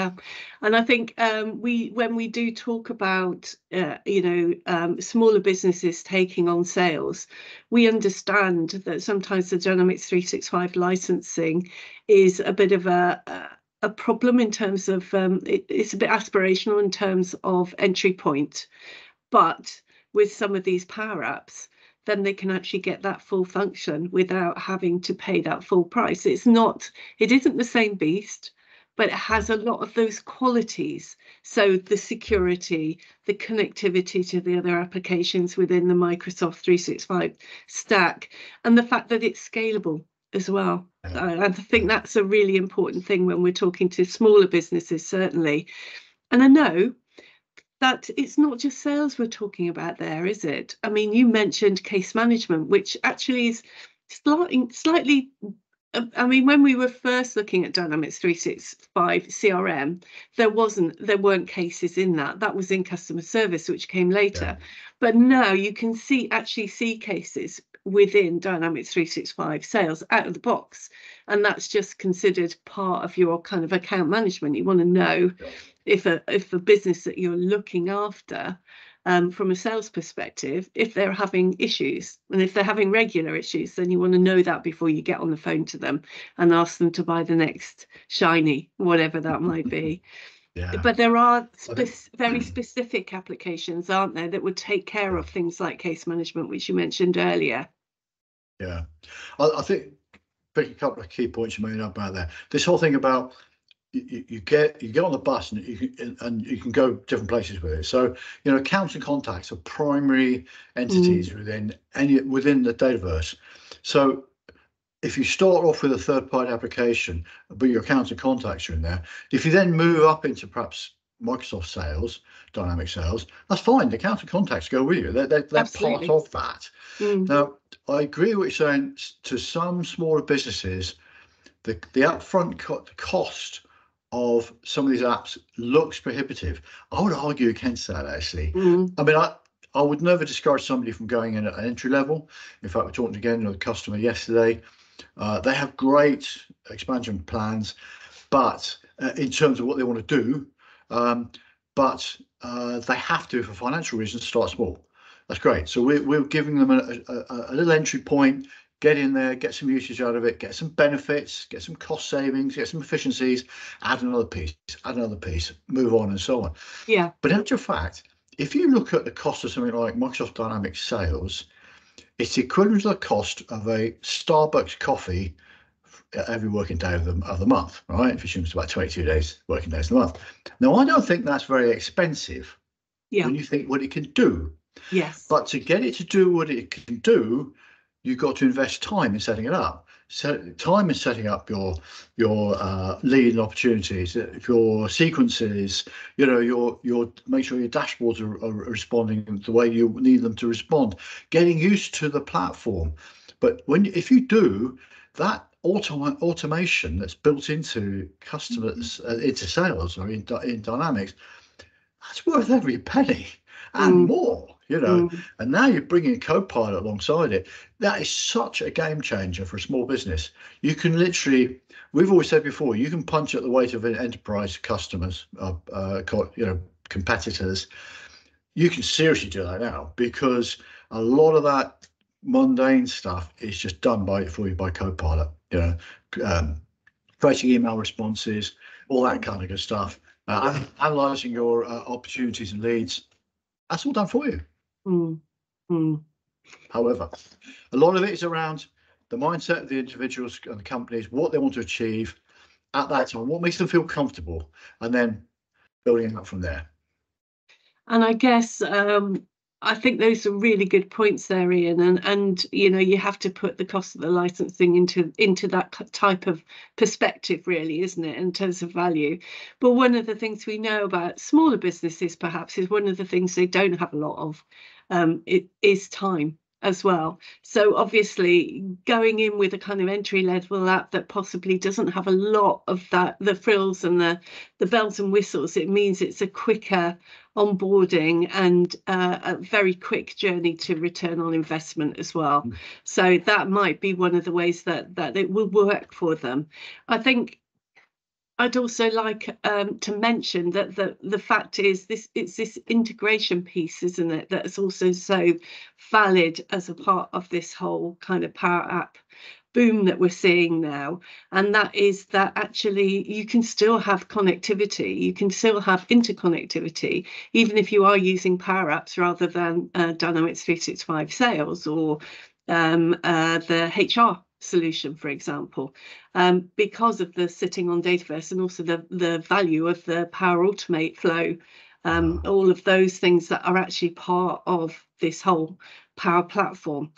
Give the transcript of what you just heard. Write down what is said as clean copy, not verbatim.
Yeah, and I think when we do talk about smaller businesses taking on sales, we understand that sometimes the Dynamics 365 licensing is a bit of a problem in terms of it's a bit aspirational in terms of entry point, but with some of these power apps, then they can actually get that full function without having to pay that full price. It isn't the same beast, but it has a lot of those qualities. So the security, the connectivity to the other applications within the Microsoft 365 stack, and the fact that it's scalable as well. I think that's a really important thing when we're talking to smaller businesses, certainly. And I know that it's not just sales we're talking about there, is it? I mean, you mentioned case management, which actually is slightly. I mean, when we were first looking at Dynamics 365 CRM, there weren't cases in that. That was in customer service, which came later. Yeah. But now you can actually see cases within Dynamics 365 sales out of the box, and that's just considered part of your kind of account management. You want to know if a business that you're looking after, from a sales perspective, if they're having issues, and if they're having regular issues, then you want to know that before you get on the phone to them and ask them to buy the next shiny, whatever that might be. Yeah. But there are very specific applications, aren't there, that would take care of things like case management, which you mentioned earlier. Yeah, I think a couple of key points you made about there. This whole thing about you get on the bus and you can go different places with it. So accounts and contacts are primary entities within the Dataverse. So if you start off with a third-party application, but your accounts and contacts are in there, if you then move up into perhaps Microsoft sales, Dynamic sales, that's fine. The accounts and contacts go with you. They're part of that. Now, I agree with what you're saying. To some smaller businesses, the upfront cost of some of these apps looks prohibitive. I would argue against that, actually. I mean, I would never discourage somebody from going in at an entry level. In fact, we're talking again with a customer yesterday. They have great expansion plans, but in terms of what they want to do, but they have to, for financial reasons, start small. That's great. So we're giving them a little entry point. Get in there, get some usage out of it, get some benefits, get some cost savings, get some efficiencies, add another piece, move on, and so on. Yeah. But in actual fact, if you look at the cost of something like Microsoft Dynamics sales, it's equivalent to the cost of a Starbucks coffee every working day of the month, right? If you assume it's about 22 working days a month. Now, I don't think that's very expensive when you think what it can do. Yes. But to get it to do what it can do, you've got to invest time in setting it up. Time in setting up your lead opportunities, your sequences, your make sure your dashboards are responding the way you need them to respond. Getting used to the platform, but if you do that automation that's built into customers, into sales or in Dynamics, that's worth every penny and more. And now you're bringing Copilot alongside it. That is such a game changer for a small business. You can literally, we've always said before, you can punch at the weight of enterprise customers, competitors. You can seriously do that now because a lot of that mundane stuff is just done for you by Copilot. Creating email responses, all that kind of good stuff, analyzing your opportunities and leads. That's all done for you. However, a lot of it is around the mindset of the individuals and the companies, what they want to achieve at that time, what makes them feel comfortable, and then building up from there. And I guess I think those are really good points there, Ian. And you have to put the cost of the licensing into that type of perspective, really, isn't it, in terms of value? But one of the things we know about smaller businesses, perhaps, is one of the things they don't have a lot of it is time as well. So obviously going in with a kind of entry level app that possibly doesn't have a lot of the frills and the bells and whistles, it means it's a quicker onboarding and a very quick journey to return on investment as well. So that might be one of the ways that it will work for them. I think I'd also like to mention that the fact is it's this integration piece, isn't it, that's also so valid as a part of this whole kind of Power App boom that we're seeing now. And that is that actually you can still have connectivity, you can still have interconnectivity, even if you are using Power Apps rather than Dynamics 365 Sales or the HR solution, for example, because of the sitting on Dataverse and also the value of the Power Automate flow, all of those things that are actually part of this whole Power Platform.